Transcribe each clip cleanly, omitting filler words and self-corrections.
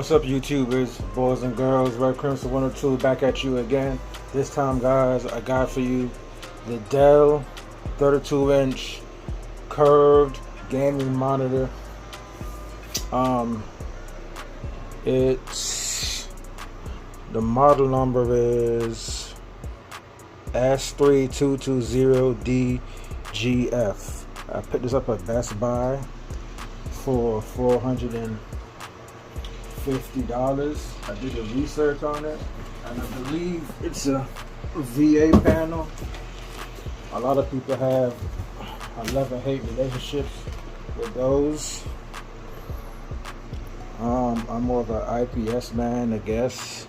What's up, YouTubers, boys and girls? Red Crimson 102 back at you again. This time, guys, I got for you the Dell 32-inch curved gaming monitor. It's the model number is S3220DGF. I picked this up at Best Buy for $450. I did the research on it, and I believe it's a VA panel. A lot of people have a love-and-hate relationships with those. I'm more of an IPS man, I guess.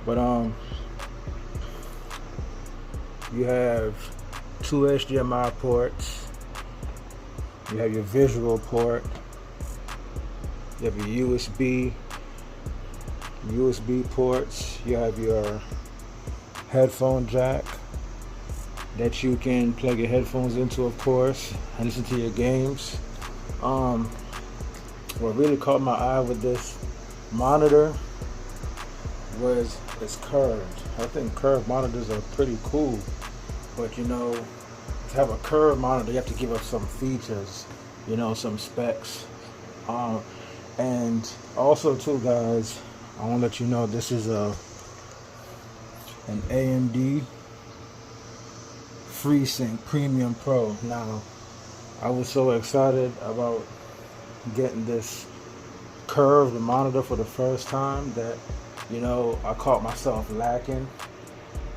But you have two HDMI ports. You have your visual port. You have your USB ports. You have your headphone jack that you can plug your headphones into, of course, and listen to your games. What really caught my eye with this monitor was it's curved. I think curved monitors are pretty cool, but you know, to have a curved monitor, you have to give up some features, you know, some specs. And also too, guys, I want to let you know this is an AMD FreeSync Premium Pro. Now, I was so excited about getting this curved monitor for the first time that, you know, I caught myself lacking.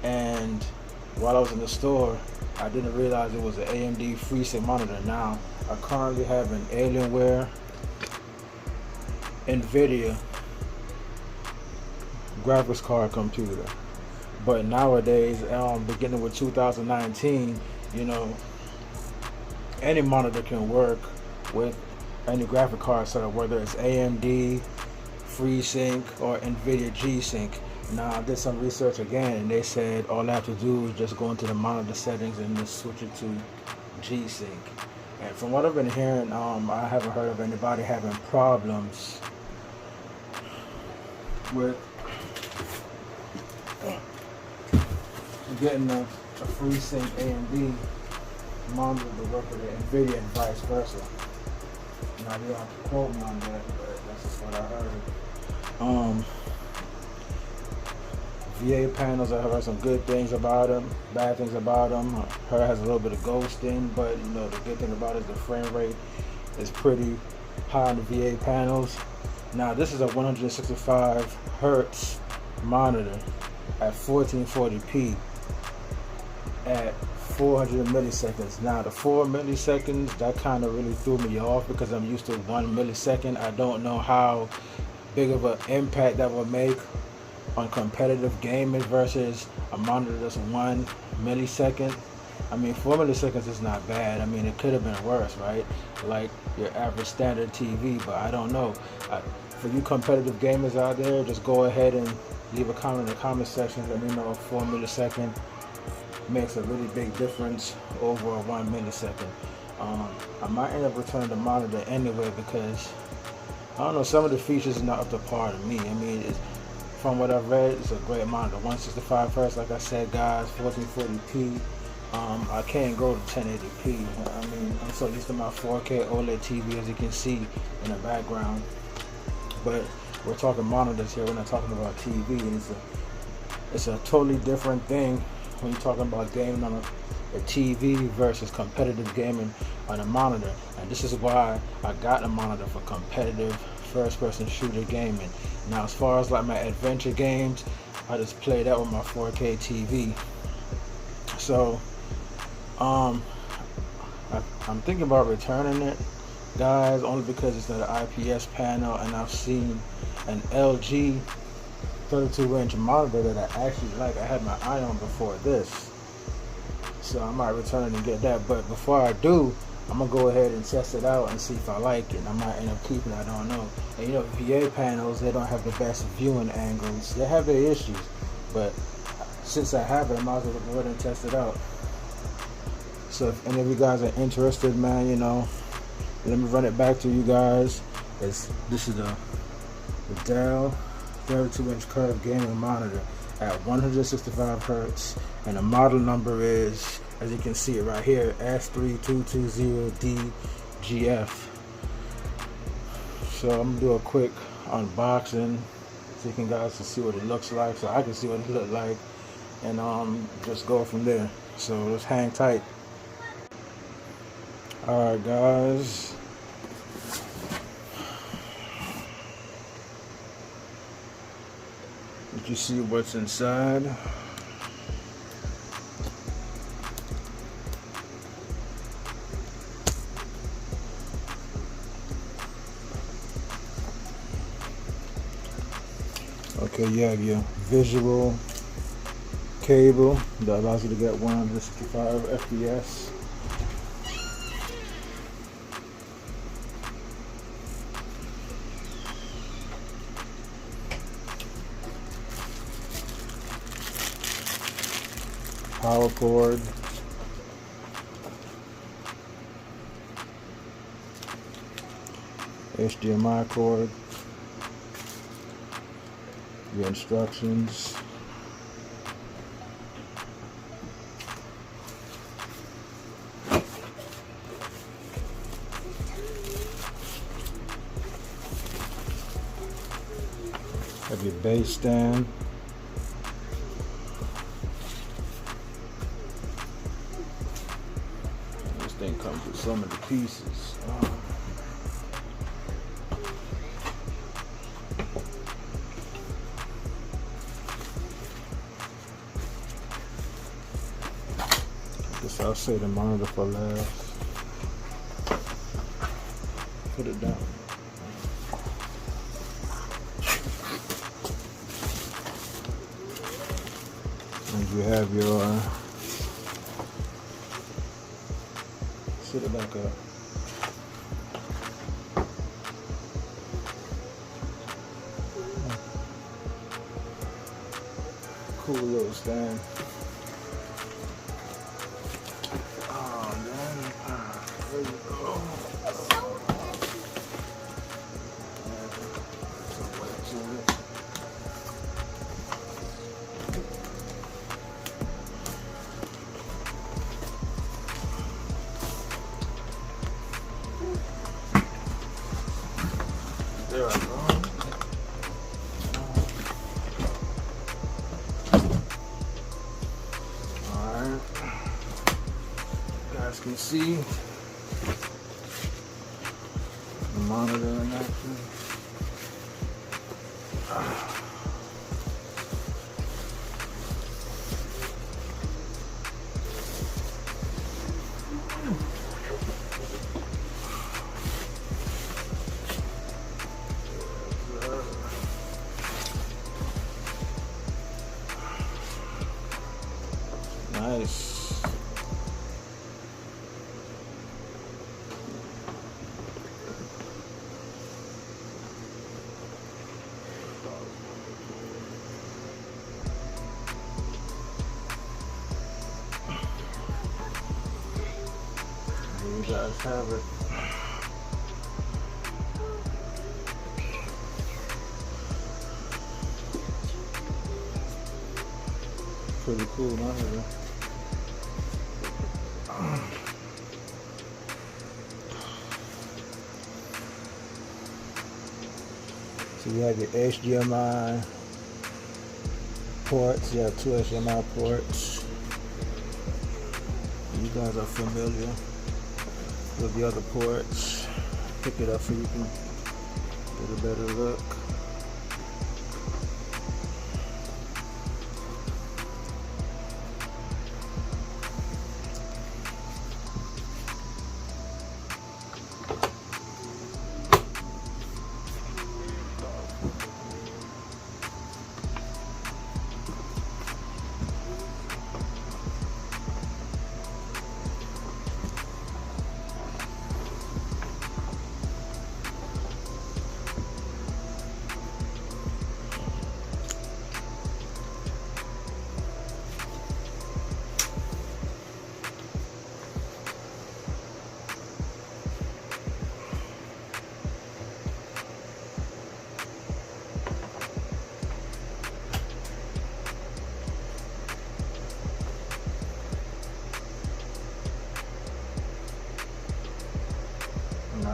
And while I was in the store, I didn't realize it was an AMD FreeSync monitor. Now, I currently have an Alienware NVIDIA graphics card computer, but nowadays, beginning with 2019, you know, any monitor can work with any graphic card setup, whether it's AMD FreeSync or NVIDIA G-Sync. Now, I did some research again, and they said all I have to do is just go into the monitor settings and just switch it to G-Sync. And from what I've been hearing, I haven't heard of anybody having problems with getting a FreeSync AMD monitor to work with an NVIDIA and vice versa. Now, they don't have to quote me on that, but that's just what I heard. VA panels, I heard some good things about them, bad things about them. I heard it has a little bit of ghosting, but you know, the good thing about it is the frame rate is pretty high on the VA panels. Now, this is a 165 hertz monitor at 1440p at 400 milliseconds. Now, the 4 milliseconds, that kind of really threw me off because I'm used to 1 millisecond. I don't know how big of an impact that would make on competitive gaming versus a monitor that's 1 millisecond. I mean, 4 milliseconds is not bad. I mean, it could have been worse, right? Like your average standard TV, but I don't know. For you competitive gamers out there, just go ahead and leave a comment in the comment section. Let me know if 4 millisecond makes a really big difference over a 1 millisecond. I might end up returning the monitor anyway because, I don't know, some of the features are not up to par to me. I mean, from what I've read, it's a great monitor. 165 hertz, like I said, guys, 1440p. I can't go to 1080p. I mean, I'm so used to my 4K OLED TV, as you can see in the background. But we're talking monitors here. We're not talking about TV. And it's a totally different thing when you're talking about gaming on a TV versus competitive gaming on a monitor. And this is why I got a monitor for competitive first-person shooter gaming. Now, as far as like my adventure games, I just play that with my 4K TV. So, I'm thinking about returning it, guys, only because it's an IPS panel, and I've seen an LG 32-inch monitor that I actually like. I had my eye on before this, so I might return it and get that. But before I do, I'm gonna go ahead and test it out and see if I like it. I might end up keeping it, I don't know. And you know, VA panels, they don't have the best viewing angles. They have their issues, but since I have it, I might as well go ahead and test it out. So if any of you guys are interested, man, you know, let me run it back to you guys. This is the The Dell 32-inch curved gaming monitor at 165 Hertz, and the model number is, as you can see it right here, S3220DGF. So I'm gonna do a quick unboxing so you guys can see what it looks like, so I can see what it looks like, and just go from there. So let's hang tight. Alright guys, did you see what's inside? Okay, you have your visual cable that allows you to get 165 FPS. Power cord. HDMI cord. Your instructions. Have your base stand. This thing comes with so many pieces. I'll say the monitor for last. Put it down. And you have your, sit it back up. Cool little stand. There you go. There I go. Alright. You guys can see the monitor in action. Nice. You guys have it. Pretty cool monitor. So you have your HDMI ports. You have two HDMI ports. You guys are familiar with the other ports. Pick it up so you can get a better look.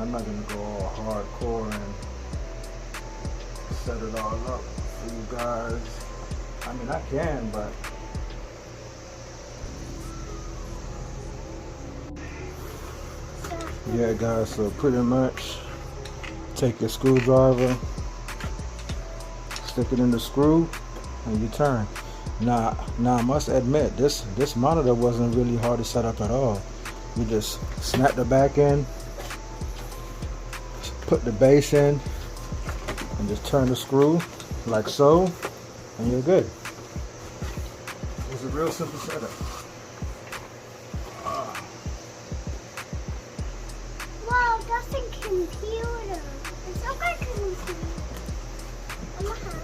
I'm not gonna go all hardcore and set it all up for you guys. I mean, I can, but yeah, guys. So pretty much, take your screwdriver, stick it in the screw, and you turn. Now I must admit, this monitor wasn't really hard to set up at all. You just snap the back in, put the base in, and just turn the screw like so, and you're good. It's a real simple setup. Wow, that's a computer. It's not like a computer. I'm gonna have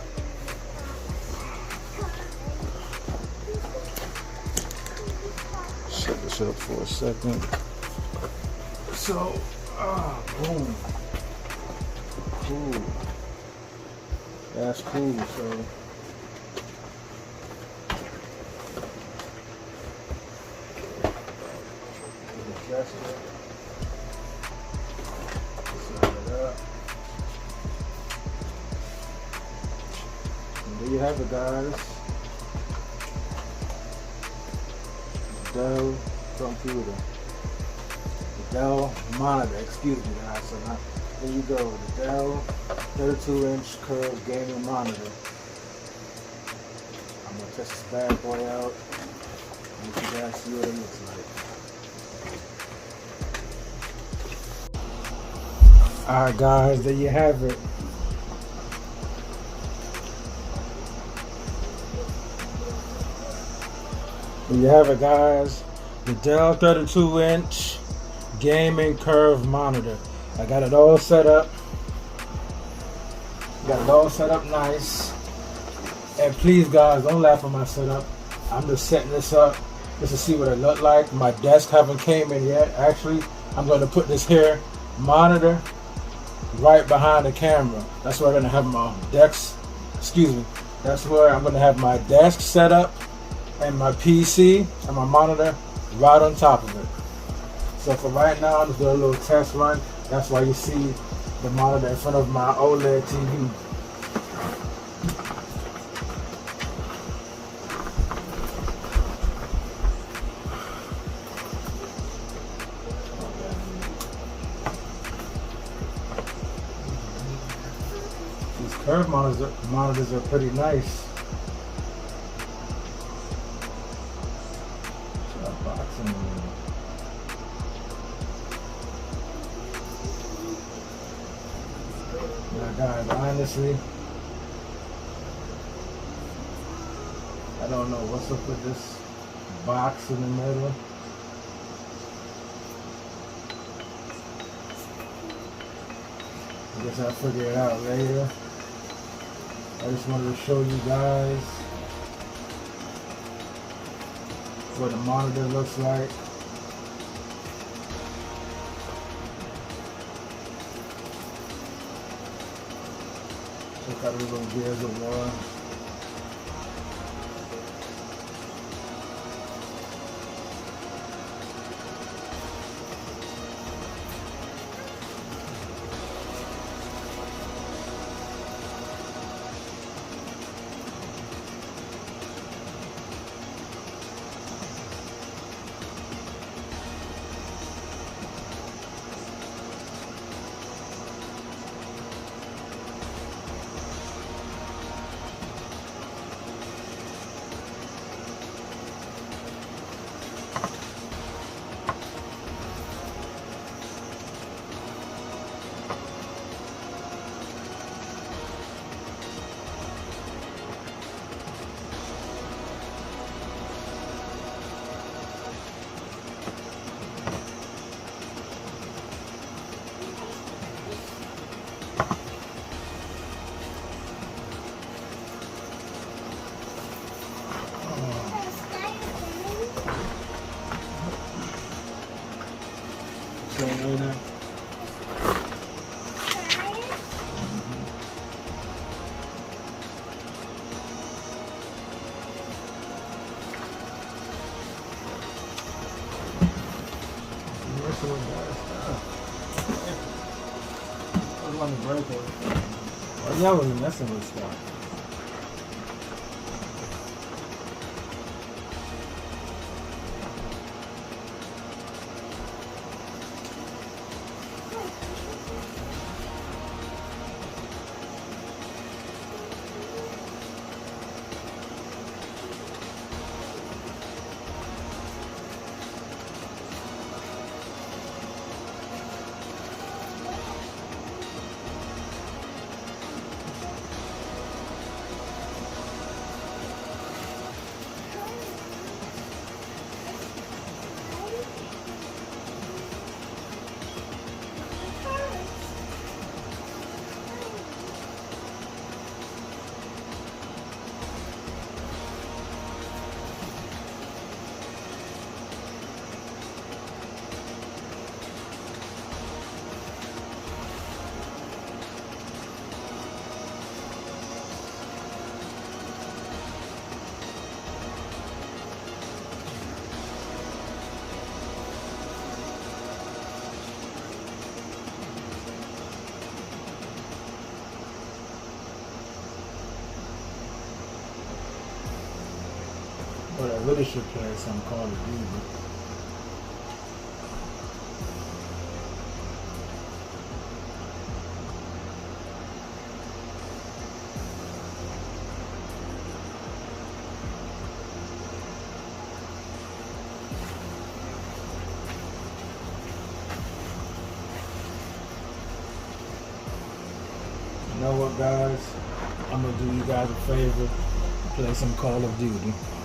Shut this up for a second. So, boom. Cool. That's cool. So, adjust it. Set it up. And there you have it, guys. Dell computer. The Dell monitor, excuse me guys. So now, there you go, the Dell 32-inch curved gaming monitor. I'm gonna test this bad boy out and let you guys see what it looks like. Alright guys, there you have it. There you have it, guys. The Dell 32-inch gaming curved monitor. I got it all set up. Got it all set up nice. And please, guys, don't laugh at my setup. I'm just setting this up just to see what it looked like. My desk haven't came in yet. Actually, I'm going to put this here monitor right behind the camera. That's where I'm going to have my desk. Excuse me. That's where I'm going to have my desk set up. And my PC and my monitor right on top of it. So for right now, I'm just doing a little test run. That's why you see the monitor in front of my OLED TV. These curved monitors are pretty nice. Now guys, honestly, I don't know what's up with this box in the middle. I guess I'll figure it out later. I just wanted to show you guys what the monitor looks like. Check out the little gears of war. Later. want to break it. Oh, y'all wasn't messing with stuff. But I really should play some Call of Duty. You know what, guys? I'm gonna do you guys a favor. Play some Call of Duty.